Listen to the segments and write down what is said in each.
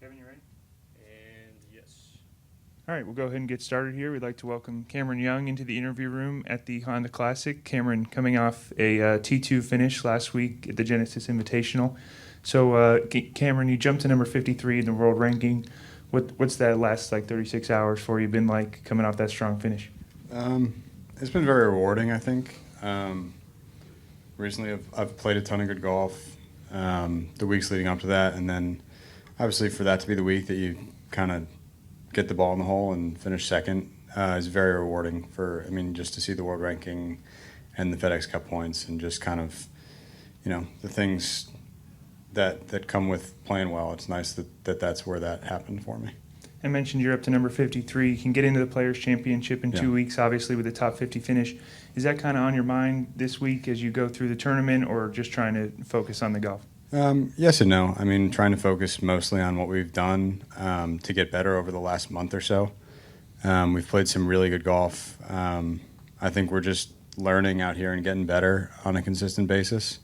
Kevin, you ready? And yes. All right, we'll go ahead and get started here. We'd like to welcome Cameron Young into the interview room at the Honda Classic. Cameron coming off a T2 finish last week at the Genesis Invitational. So, Cameron, you jumped to number 53 in the world ranking. What's that last 36 hours for you been like coming off that strong finish? It's been very rewarding, I think. Recently, I've played a ton of good golf the weeks leading up to that, and then obviously for that to be the week that you kind of get the ball in the hole and finish second is very rewarding. Just to see the world ranking and the FedEx Cup points and just kind of, the things that come with playing well. It's nice that's where that happened for me. I mentioned you're up to number 53. You can get into the Players' Championship in 2 weeks, obviously, with a top 50 finish. Is that kind of on your mind this week as you go through the tournament, or just trying to focus on the golf? Yes and no. Trying to focus mostly on what we've done to get better over the last month or so. We've played some really good golf. I think we're just learning out here and getting better on a consistent basis.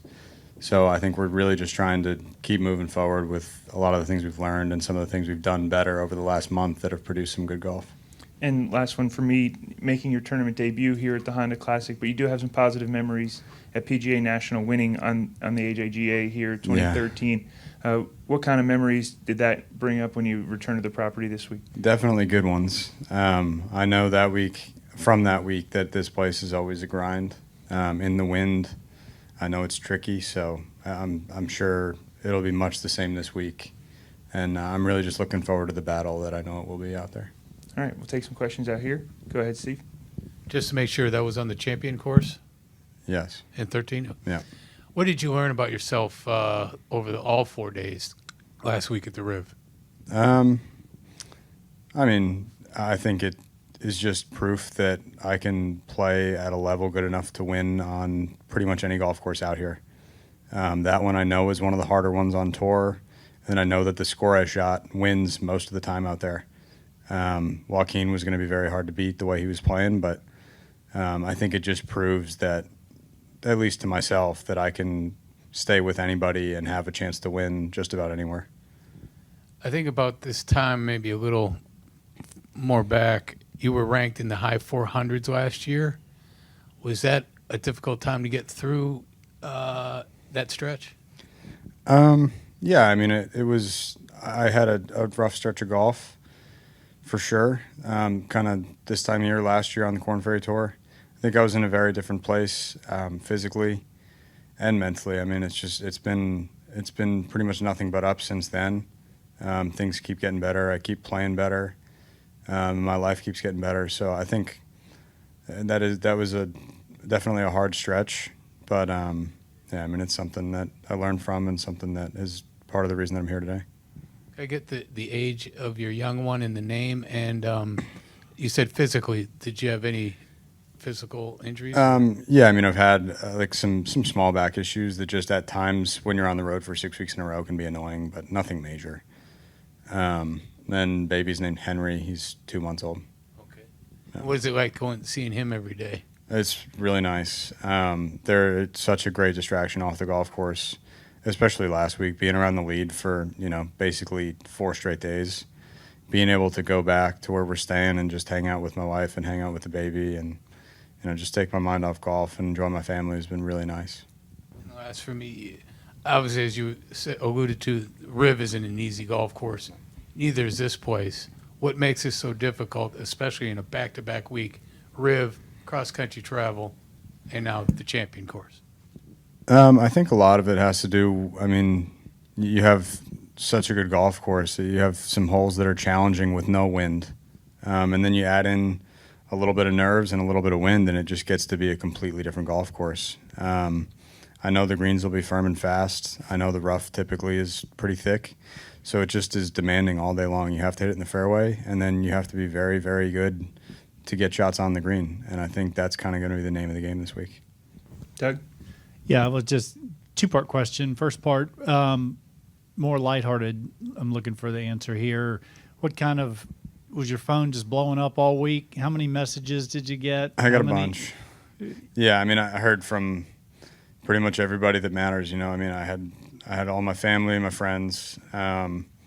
So I think we're really just trying to keep moving forward with a lot of the things we've learned and some of the things we've done better over the last month that have produced some good golf. And last one for me, making your tournament debut here at the Honda Classic, but you do have some positive memories at PGA National winning on the AJGA here 2013. Yeah. What kind of memories did that bring up when you returned to the property this week? Definitely good ones. I know from that week that this place is always a grind. In the wind, I know it's tricky, so I'm sure it'll be much the same this week. And I'm really just looking forward to the battle that I know it will be out there. All right, we'll take some questions out here. Go ahead, Steve. Just to make sure, that was on the champion course Yes. in 13? Yeah. What did you learn about yourself over all 4 days last week at the Riv? I think it is just proof that I can play at a level good enough to win on pretty much any golf course out here. That one I know is one of the harder ones on tour, and I know that the score I shot wins most of the time out there. Joaquin was going to be very hard to beat the way he was playing, but I think it just proves that, at least to myself, that I can stay with anybody and have a chance to win just about anywhere. I think about this time, maybe a little more back, you were ranked in the high 400s last year. Was that a difficult time to get through that stretch? Yeah, it was. I had a rough stretch of golf, for sure. Kind of this time of year last year on the Korn Ferry Tour, I think I was in a very different place physically and mentally. It's been pretty much nothing but up since then. Things keep getting better. I keep playing better. My life keeps getting better. So I think that was definitely a hard stretch, but it's something that I learned from and something that is part of the reason that I'm here today. I get the age of your young one in the name, and you said physically. Did you have any physical injuries? Yeah, I've had some small back issues that just at times when you're on the road for 6 weeks in a row can be annoying, but nothing major. Then baby's named Henry. He's 2 months old. Okay. Yeah. What is it like seeing him every day? It's really nice. They're such a great distraction off the golf course, especially last week, being around the lead for, basically 4 straight days, being able to go back to where we're staying and just hang out with my wife and hang out with the baby and, just take my mind off golf and enjoy my family has been really nice. And last for me, obviously, as you alluded to, Riv isn't an easy golf course. Neither is this place. What makes this so difficult, especially in a back-to-back week? Riv, cross-country travel, and now the champion course. I think a lot of it has to do, you have such a good golf course that you have some holes that are challenging with no wind. And then you add in a little bit of nerves and a little bit of wind, and it just gets to be a completely different golf course. I know the greens will be firm and fast. I know the rough typically is pretty thick. So it just is demanding all day long. You have to hit it in the fairway, and then you have to be very, very good to get shots on the green. And I think that's kind of going to be the name of the game this week. Doug? Yeah, well, just two-part question. First part, more lighthearted. I'm looking for the answer here. What kind of – was your phone just blowing up all week? How many messages did you get? I got a bunch. Yeah, I heard from pretty much everybody that matters. I had all my family, my friends.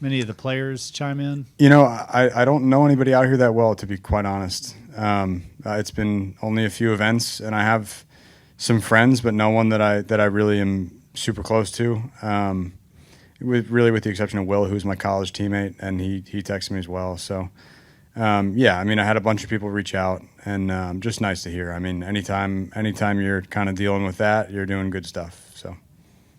Many of the players chime in. You know, I don't know anybody out here that well, to be quite honest. It's been only a few events, and I have some friends, but no one that I really am super close to. With the exception of Will, who's my college teammate, and he texted me as well. So, yeah, I mean, I had a bunch of people reach out, and just nice to hear. I mean, anytime you're kind of dealing with that, you're doing good stuff. So,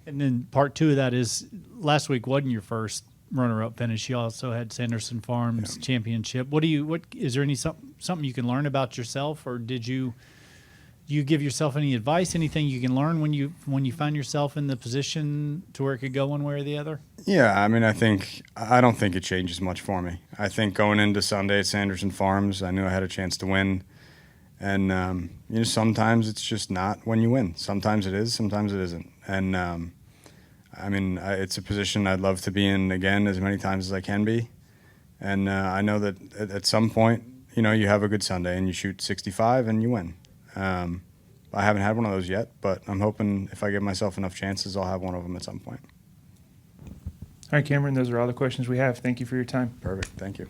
And then part two of that is last week wasn't your first runner-up finish. You also had Sanderson Farms championship. What is there something you can learn about yourself, or did you give yourself any advice, anything you can learn when you find yourself in the position to where it could go one way or the other? yeah, I mean, I don't think it changes much for me. I think going into Sunday at Sanderson Farms, I knew I had a chance to win. And, you know, sometimes it's just not when you win. Sometimes it is, sometimes it isn't. And, I mean, it's a position I'd love to be in again as many times as I can be. And I know that at some point, you know, you have a good Sunday and you shoot 65 and you win. I haven't had one of those yet, but I'm hoping if I give myself enough chances, I'll have one of them at some point. All right, Cameron, those are all the questions we have. Thank you for your time. Perfect. Thank you.